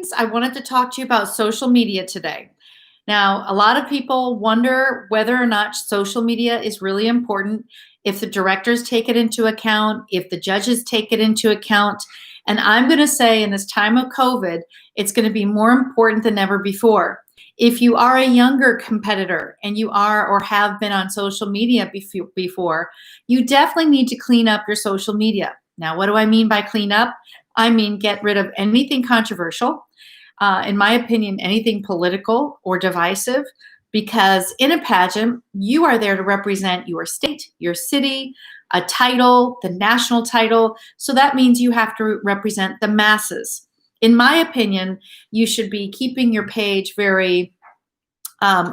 friends. I wanted to talk to you about social media today. Now, a lot of people wonder whether or not social media is really important, if the directors take it into account, if the judges take it into account. And I'm going to say in this time of COVID, it's going to be more important than ever before. If you are a younger competitor and you are or have been on social media before, you definitely need to clean up your social media. Now, what do I mean by clean up? I mean, get rid of anything controversial, in my opinion, anything political or divisive, because in a pageant, you are there to represent your state, your city, a title, the national title. So that means you have to represent the masses. In my opinion, you should be keeping your page very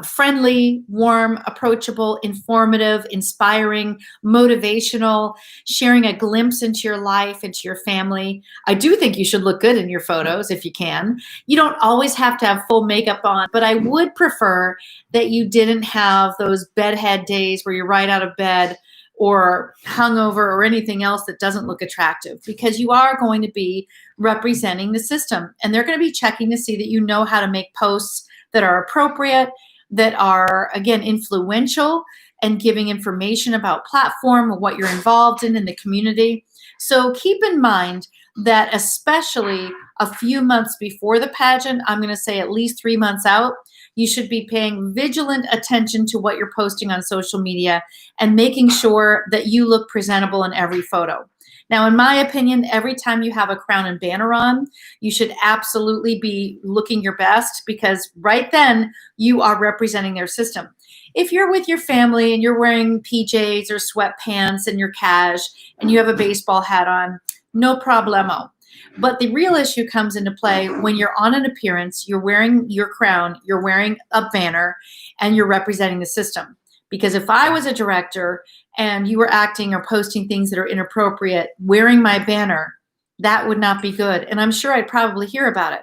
friendly, warm, approachable, informative, inspiring, motivational, sharing a glimpse into your life, into your family. I do think you should look good in your photos if you can. You don't always have to have full makeup on, but I would prefer that you didn't have those bedhead days where you're right out of bed or hungover or anything else that doesn't look attractive, because you are going to be representing the system and they're going to be checking to see that you know how to make posts that are appropriate, that are, again, influential and giving information about platform or what you're involved in the community. So keep in mind that especially a few months before the pageant, I'm going to say at least 3 months out, you should be paying vigilant attention to what you're posting on social media and making sure that you look presentable in every photo. Now, in my opinion, every time you have a crown and banner on, you should absolutely be looking your best, because right then you are representing their system. If you're with your family and you're wearing PJs or sweatpants and you're cash and you have a baseball hat on, no problemo. But the real issue comes into play when you're on an appearance, you're wearing your crown, you're wearing a banner, and you're representing the system. Because if I was a director and you were acting or posting things that are inappropriate, wearing my banner, that would not be good. And I'm sure I'd probably hear about it.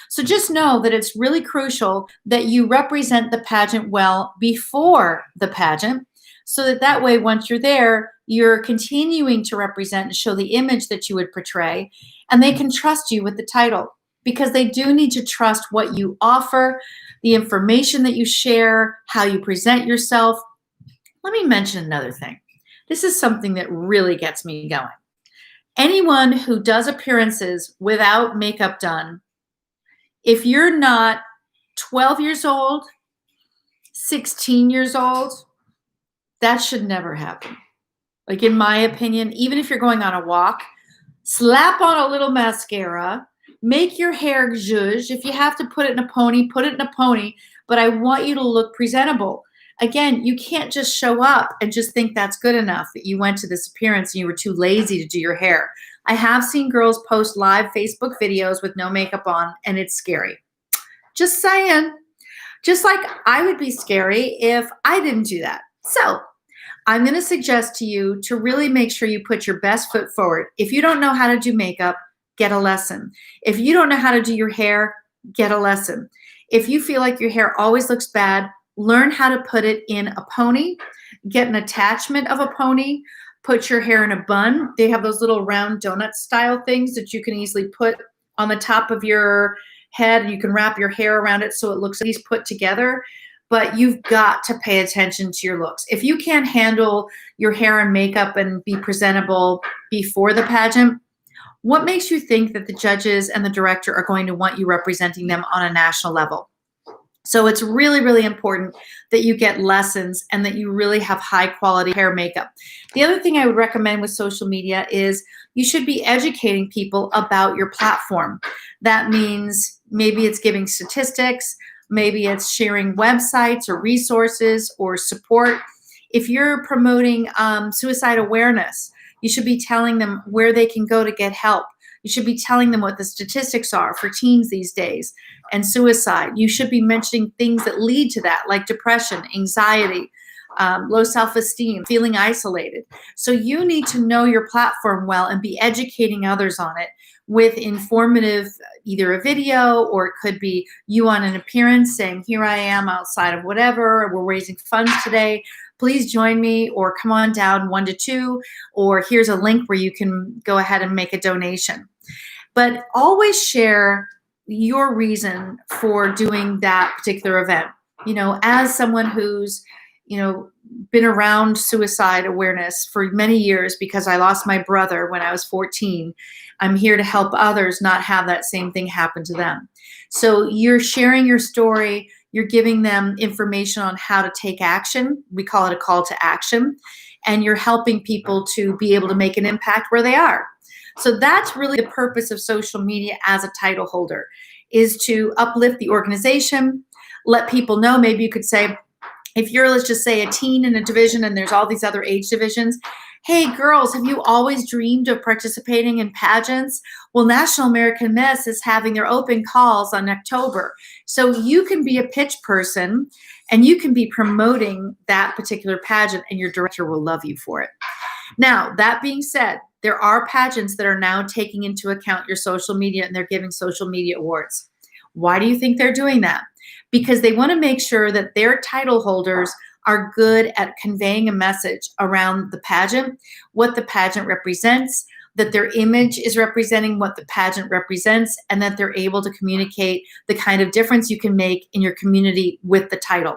So just know that it's really crucial that you represent the pageant well before the pageant, so that way, once you're there, you're continuing to represent and show the image that you would portray, and they can trust you with the title, because they do need to trust what you offer, the information that you share, how you present yourself. Let me mention another thing. This is something that really gets me going. Anyone who does appearances without makeup done, if you're not 12 years old, 16 years old, that should never happen. Like, in my opinion, even if you're going on a walk, slap on a little mascara, make your hair zhuzh. If you have to put it in a pony, put it in a pony, but I want you to look presentable. Again, you can't just show up and just think that's good enough, that you went to this appearance and you were too lazy to do your hair. I have seen girls post live Facebook videos with no makeup on, and it's scary. Just saying. Just like I would be scary if I didn't do that. So I'm going to suggest to you to really make sure you put your best foot forward. If you don't know how to do makeup, get a lesson. If you don't know how to do your hair, get a lesson. If you feel like your hair always looks bad, learn how to put it in a pony, get an attachment of a pony, put your hair in a bun. They have those little round donut style things that you can easily put on the top of your head, and you can wrap your hair around it so it looks at least put together. But you've got to pay attention to your looks. If you can't handle your hair and makeup and be presentable before the pageant, what makes you think that the judges and the director are going to want you representing them on a national level? So it's really, really important that you get lessons and that you really have high quality hair makeup. The other thing I would recommend with social media is you should be educating people about your platform. That means maybe it's giving statistics, maybe it's sharing websites or resources or support. If you're promoting suicide awareness, you should be telling them where they can go to get help. You should be telling them what the statistics are for teens these days and suicide. You should be mentioning things that lead to that, like depression, anxiety, low self-esteem, feeling isolated. So you need to know your platform well and be educating others on it with informative, either a video, or it could be you on an appearance saying, here I am outside of whatever, we're raising funds today, please join me, or come on down 1 to 2, or here's a link where you can go ahead and make a donation. But always share your reason for doing that particular event. As someone who's, been around suicide awareness for many years because I lost my brother when I was 14, I'm here to help others not have that same thing happen to them. So you're sharing your story, you're giving them information on how to take action. We call it a call to action. And you're helping people to be able to make an impact where they are. So that's really the purpose of social media as a title holder, is to uplift the organization, let people know. Maybe you could say, if you're, let's just say, a teen in a division and there's all these other age divisions, hey girls, have you always dreamed of participating in pageants? Well, National American Miss is having their open calls on October. So you can be a pitch person and you can be promoting that particular pageant, and your director will love you for it. Now, that being said, there are pageants that are now taking into account your social media, and they're giving social media awards. Why do you think they're doing that? Because they want to make sure that their title holders are good at conveying a message around the pageant, what the pageant represents, that their image is representing what the pageant represents, and that they're able to communicate the kind of difference you can make in your community with the title.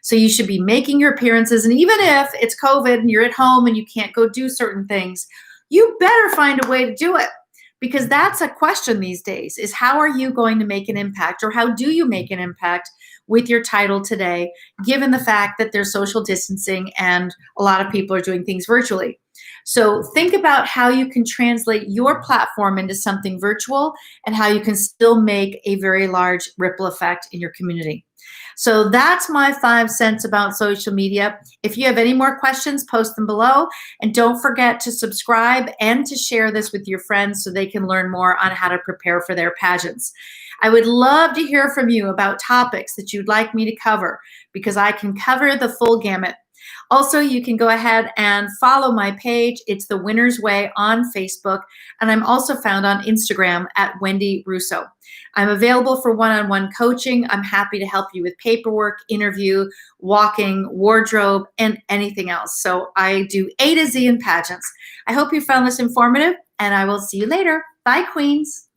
So you should be making your appearances, and even if it's COVID and you're at home and you can't go do certain things, you better find a way to do it. Because that's a question these days, is how are you going to make an impact, or how do you make an impact with your title today, given the fact that there's social distancing and a lot of people are doing things virtually. So think about how you can translate your platform into something virtual and how you can still make a very large ripple effect in your community. So that's my 5 cents about social media. If you have any more questions, post them below. And don't forget to subscribe and to share this with your friends so they can learn more on how to prepare for their pageants. I would love to hear from you about topics that you'd like me to cover, because I can cover the full gamut. Also, you can go ahead and follow my page. It's The Winner's Way on Facebook, and I'm also found on Instagram at Wendy Russo. I'm available for one-on-one coaching. I'm happy to help you with paperwork, interview, walking, wardrobe, and anything else. So I do A to Z in pageants. I hope you found this informative, and I will see you later. Bye, Queens.